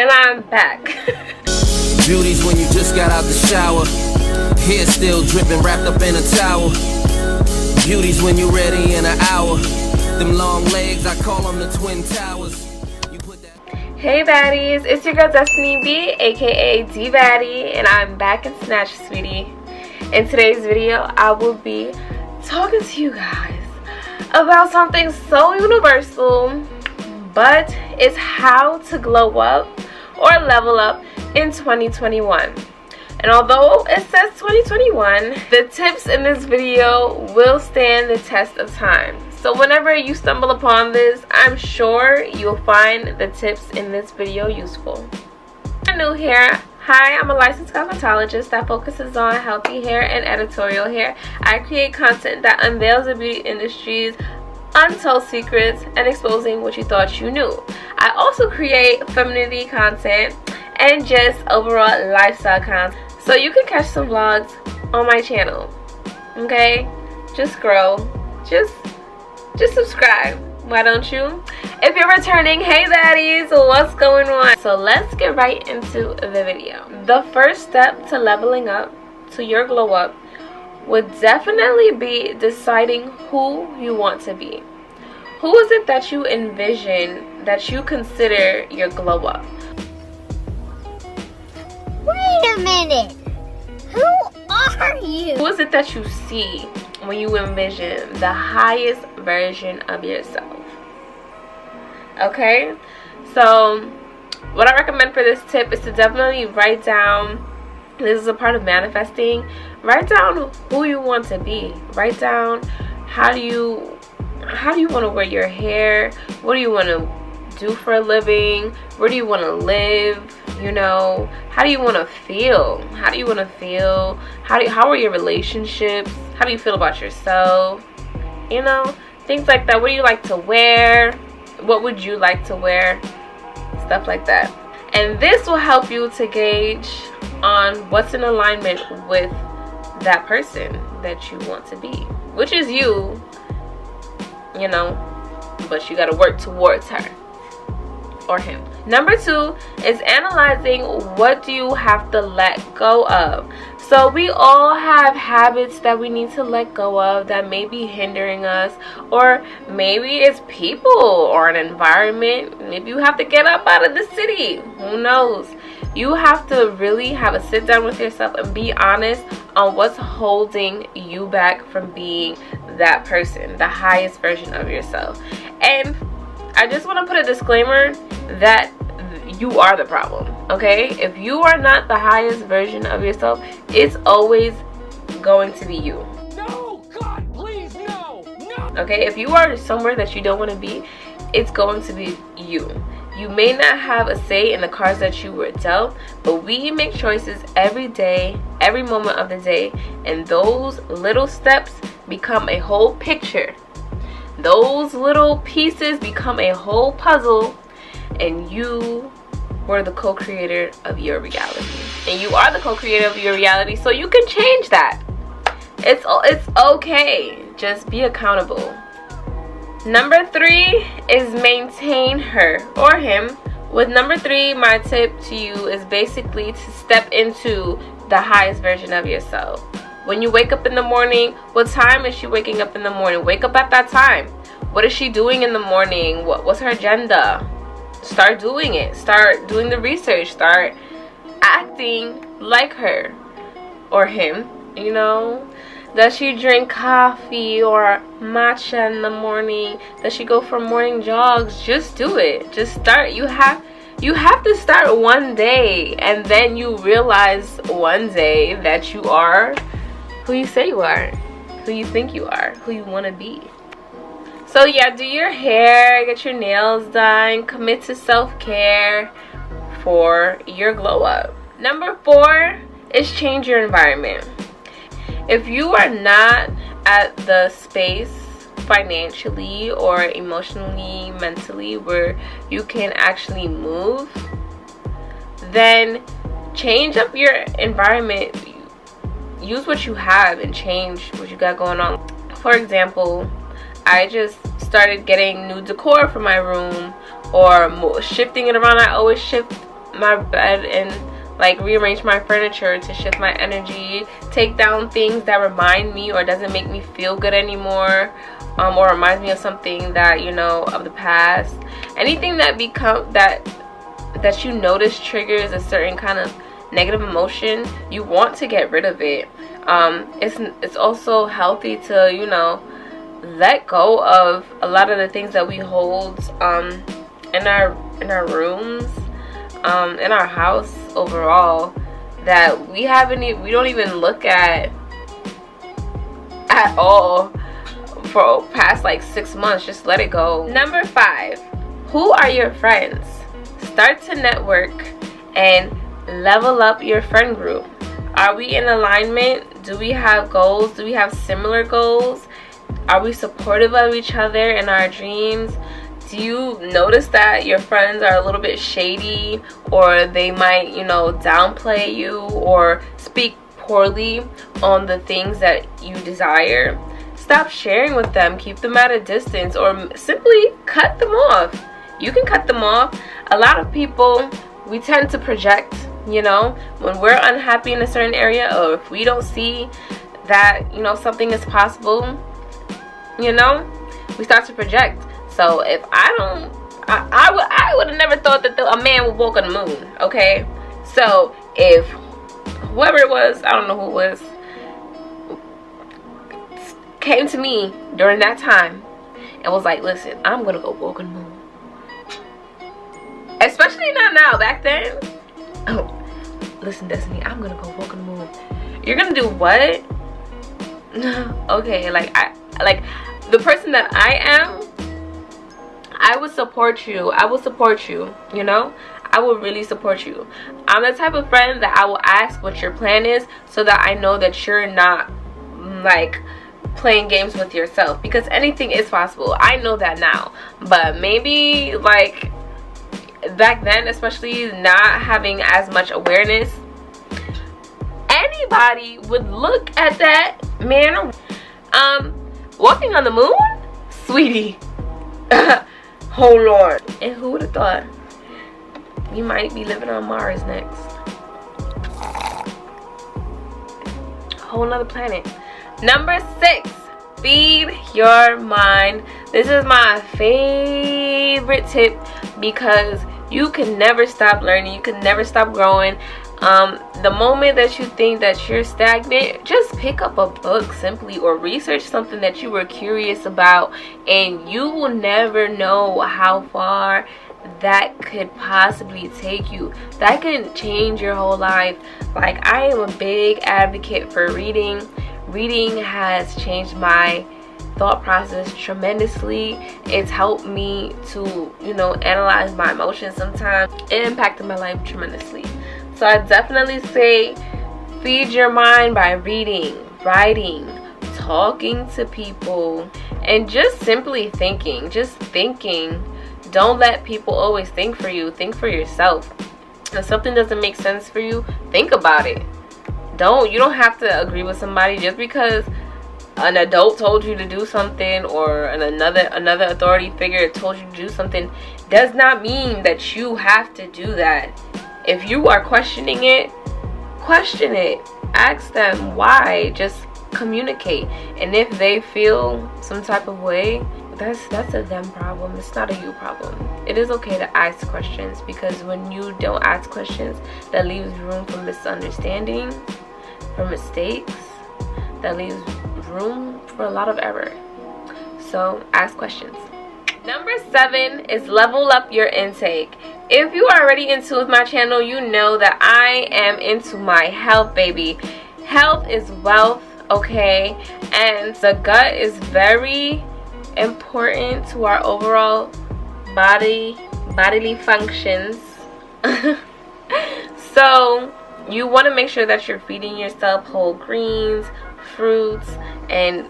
And I'm back. Beauty's when you just got out the shower, hair still dripping, wrapped up in a towel. Beauty's when you ready in an hour. Them long legs, I call them the twin towers. You put that. Hey baddies, it's your girl DSTINEE B, aka D Baddie, and I'm back in Snatch, sweetie. In today's video, I will be talking to you guys about something so universal, but it's how to glow up or level up in 2021. And although it says 2021, the tips in this video will stand the test of time. So whenever you stumble upon this, I'm sure you'll find the tips in this video useful. If you're new here, hi, I'm a licensed cosmetologist that focuses on healthy hair and editorial hair. I create content that unveils the beauty industry's untold secrets and exposing what you thought you knew. I also create femininity content and just overall lifestyle content, so you can catch some vlogs on my channel. Okay, just scroll, just subscribe, why don't you? If you're returning, hey baddies, what's going on? So let's get right into the video. The first step to leveling up to your glow up would definitely be deciding who you want to be. Who is it that you envision, that you consider your glow up? Wait a minute. Who are you? Who is it that you see when you envision the highest version of yourself? Okay? So, what I recommend for this tip is to definitely write down, this is a part of manifesting, write down who you want to be. Write down how do you want to wear your hair, what do you want to do for a living, where do you want to live, you know, how do you want to feel, how are your relationships, how do you feel about yourself, you know, things like that. What do you like to wear, what would you like to wear, stuff like that. And this will help you to gauge on what's in alignment with that person that you want to be, which is you, you know, but you got to work towards her or him. Number 2 is analyzing what do you have to let go of. So we all have habits that we need to let go of that may be hindering us, or maybe it's people or an environment. Maybe you have to get up out of the city, who knows. You have to really have a sit down with yourself and be honest on what's holding you back from being that person, the highest version of yourself. And I just want to put a disclaimer that you are the problem, okay? If you are not the highest version of yourself, it's always going to be you. No, God, please, no. Okay, if you are somewhere that you don't want to be, it's going to be you. You may not have a say in the cards that you were dealt, but we make choices every day, every moment of the day, and those little steps become a whole picture. Those little pieces become a whole puzzle, and you were the co-creator of your reality. And you are the co-creator of your reality, so you can change that. It's okay. Just be accountable. Number 3 is maintain her or him. With number 3, my tip to you is basically to step into the highest version of yourself. When you wake up in the morning, what time is she waking up in the morning? Wake up at that time. What is she doing in the morning? What's her agenda? Start doing it. Start doing the research. Start acting like her or him, you know. Does she drink coffee or matcha in the morning? Does she go for morning jogs? Just do it. Just start. You have to start one day, and then you realize one day that you are who you say you are, who you think you are, who you want to be. So yeah, do your hair, get your nails done, commit to self-care for your glow up. Number 4 is change your environment. If you are not at the space financially or emotionally, mentally, where you can actually move, then change up your environment. Use what you have and change what you got going on. For example, I just started getting new decor for my room, or shifting it around. I always shift my bed and like rearrange my furniture to shift my energy, take down things that remind me or doesn't make me feel good anymore, or reminds me of something that, you know, of the past. Anything that that you notice triggers a certain kind of negative emotion, you want to get rid of it. It's also healthy to, you know, let go of a lot of the things that we hold in our rooms, in our house overall, that we don't even look at all for past like 6 months. Just let it go. Number 5, who are your friends? Start to network and level up your friend group. Are we in alignment? Do we have goals? Do we have similar goals? Are we supportive of each other in our dreams? Do you notice that your friends are a little bit shady, or they might, you know, downplay you or speak poorly on the things that you desire? Stop sharing with them. Keep them at a distance, or simply cut them off. You can cut them off. A lot of people, we tend to project, you know, when we're unhappy in a certain area, or if we don't see that, you know, something is possible, you know, we start to project. So if I would have never thought that a man would walk on the moon, okay? So if whoever it was, I don't know who it was, came to me during that time and was like, listen, I'm gonna go walk on the moon. Especially not now, back then. Oh, listen, Destiny, I'm gonna go walk on the moon. You're gonna do what? Okay, like the person that I am, I would support you. I will support you, you know? I will really support you. I'm the type of friend that I will ask what your plan is, so that I know that you're not like playing games with yourself, because anything is possible. I know that now, but maybe like back then, especially not having as much awareness, anybody would look at that man walking on the moon, sweetie. Hold on. And who would have thought? You might be living on Mars next. Whole nother planet. Number 6, feed your mind. This is my favorite tip, because you can never stop learning. You can never stop growing. The moment that you think that you're stagnant, just pick up a book simply, or research something that you were curious about, and you will never know how far that could possibly take you. That can change your whole life. Like, I am a big advocate for reading. Reading has changed my thought process tremendously. It's helped me to, you know, analyze my emotions sometimes. It impacted my life tremendously. So I definitely say feed your mind by reading, writing, talking to people, and just simply thinking. Just thinking. Don't let people always think for you. Think for yourself. If something doesn't make sense for you, think about it. You don't have to agree with somebody just because an adult told you to do something, or another authority figure told you to do something. Does not mean that you have to do that. If you are questioning it, question it. Ask them why. Just communicate. And if they feel some type of way, that's a them problem. It's not a you problem. It is okay to ask questions, because when you don't ask questions, that leaves room for misunderstanding, for mistakes, that leaves room for a lot of error. So ask questions. Number 7 is level up your intake. If you are already into with my channel, you know that I am into my health, baby. Health is wealth, okay? And the gut is very important to our overall bodily functions. So you want to make sure that you're feeding yourself whole greens, fruits, and,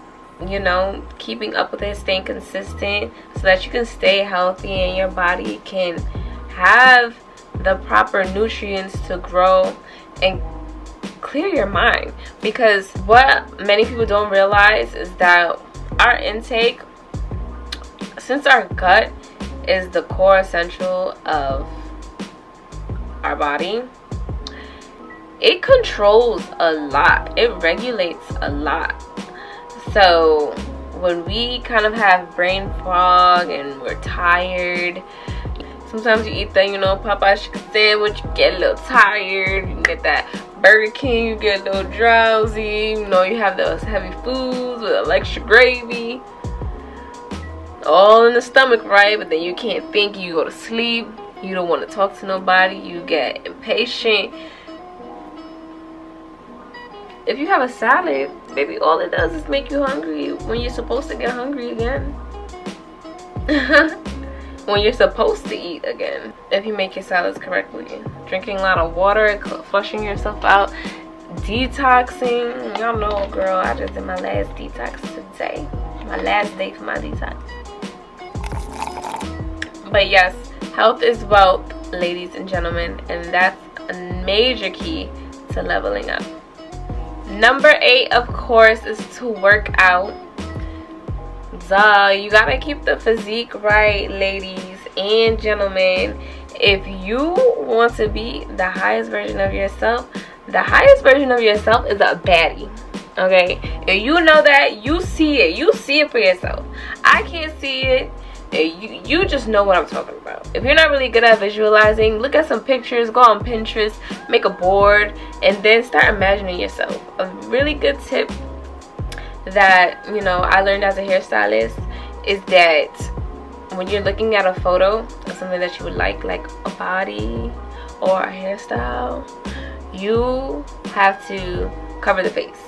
you know, keeping up with it, staying consistent, so that you can stay healthy and your body can have the proper nutrients to grow and clear your mind. Because what many people don't realize is that our intake, since our gut is the core essential of our body, it controls a lot. It regulates a lot. So when we kind of have brain fog and we're tired, sometimes you eat that, you know, Popeye's chicken sandwich, you get a little tired. You get that Burger King, you get a little drowsy. You know, you have those heavy foods with extra gravy, all in the stomach, right? But then you can't think, you go to sleep, you don't want to talk to nobody, you get impatient. If you have a salad, baby, all it does is make you hungry when you're supposed to get hungry again. When you're supposed to eat again. If you make your salads correctly. Drinking a lot of water, flushing yourself out, detoxing. Y'all know, girl, I just did my last detox today. My last day for my detox. But yes, health is wealth, ladies and gentlemen. And that's a major key to leveling up. Number 8, of course, is to work out. Duh, you gotta keep the physique right, ladies and gentlemen. If you want to be the highest version of yourself, the highest version of yourself is a baddie. Okay? If you know that, you see it. You see it for yourself. I can't see it. You just know what I'm talking about. If you're not really good at visualizing, look at some pictures, go on Pinterest, make a board, and then start imagining yourself. A really good tip that, you know, I learned as a hairstylist is that when you're looking at a photo of something that you would like a body or a hairstyle, you have to cover the face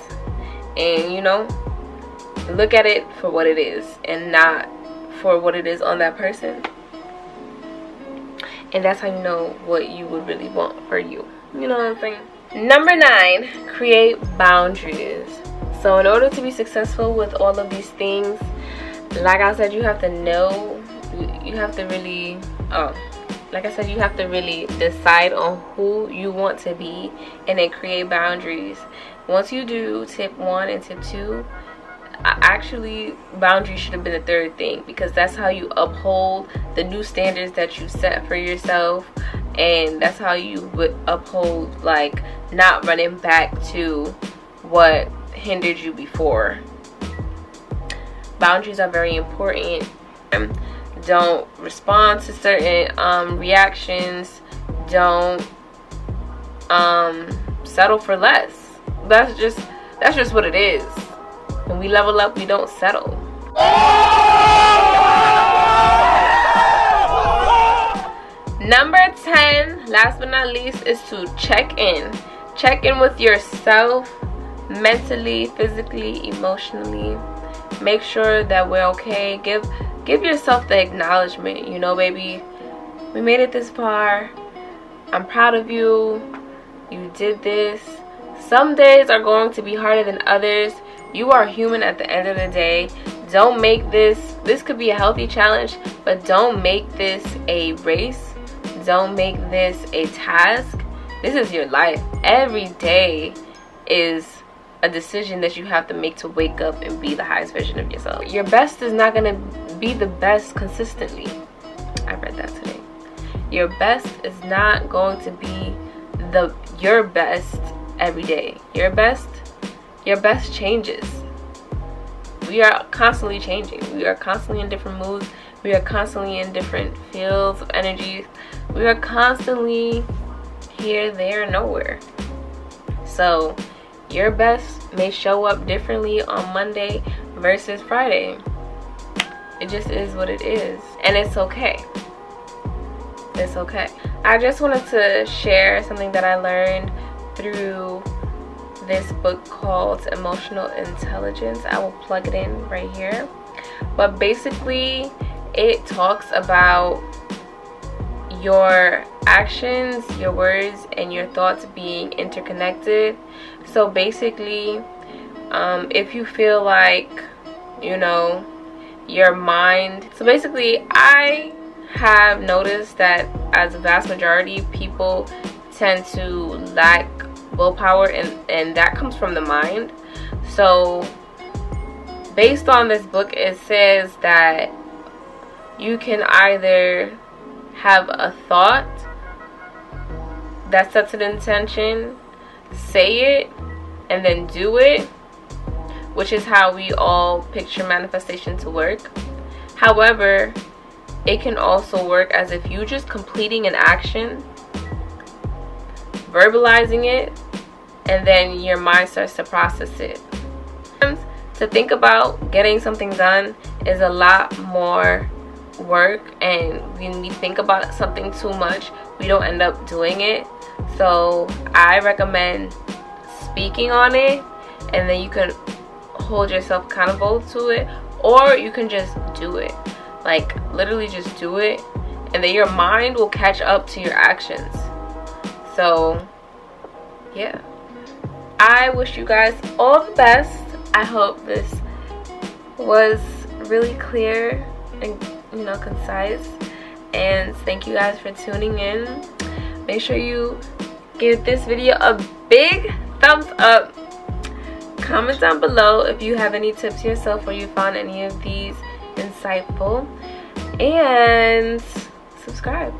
and, you know, look at it for what it is and not for what it is on that person. And that's how you know what you would really want for you. You know what I'm saying? Number 9, create boundaries. So in order to be successful with all of these things, like I said, you have to know, you have to really, like I said, you have to really decide on who you want to be and then create boundaries. Once you do tip 1 and tip 2, actually boundaries should have been the 3rd thing, because that's how you uphold the new standards that you set for yourself, and that's how you would uphold like not running back to what hindered you before. Boundaries are very important. Don't respond to certain reactions. Don't settle for less. That's just what it is. When we level up, we don't settle. Number 10, last but not least, is to check in. Check in with yourself, mentally, physically, emotionally. Make sure that we're okay. Give yourself the acknowledgement. You know, baby, we made it this far. I'm proud of you. You did this. Some days are going to be harder than others. You are human at the end of the day. Don't make this could be a healthy challenge, but don't make this a race. Don't make this a task. This is your life. Every day is a decision that you have to make to wake up and be the highest version of yourself. Your best is not going to be the best consistently. I read that today. Your best is not going to be your best every day. Your best changes. We are constantly changing. We are constantly in different moods. We are constantly in different fields of energy. We are constantly here, there, nowhere. So your best may show up differently on Monday versus Friday. It just is what it is. And it's okay. It's okay. I just wanted to share something that I learned through this book called Emotional Intelligence. I will plug it in right here. But basically, it talks about your actions, your words, and your thoughts being interconnected. So basically, if you feel like, you know, your mind, so basically I have noticed that as a vast majority, people tend to lack willpower, and that comes from the mind. So based on this book, it says that you can either have a thought that sets an intention, say it and then do it, which is how we all picture manifestation to work. However, it can also work as if you just completing an action, verbalizing it, and then your mind starts to process it. To think about getting something done is a lot more work, and when we think about something too much, we don't end up doing it. So I recommend speaking on it, and then you can hold yourself accountable to it, or you can just do it. Like literally just do it, and then your mind will catch up to your actions. So yeah, I wish you guys all the best. I hope this was really clear and concise, and thank you guys for tuning in. Make sure you give this video a big thumbs up. Comment down below if you have any tips yourself or you found any of these insightful, and subscribe.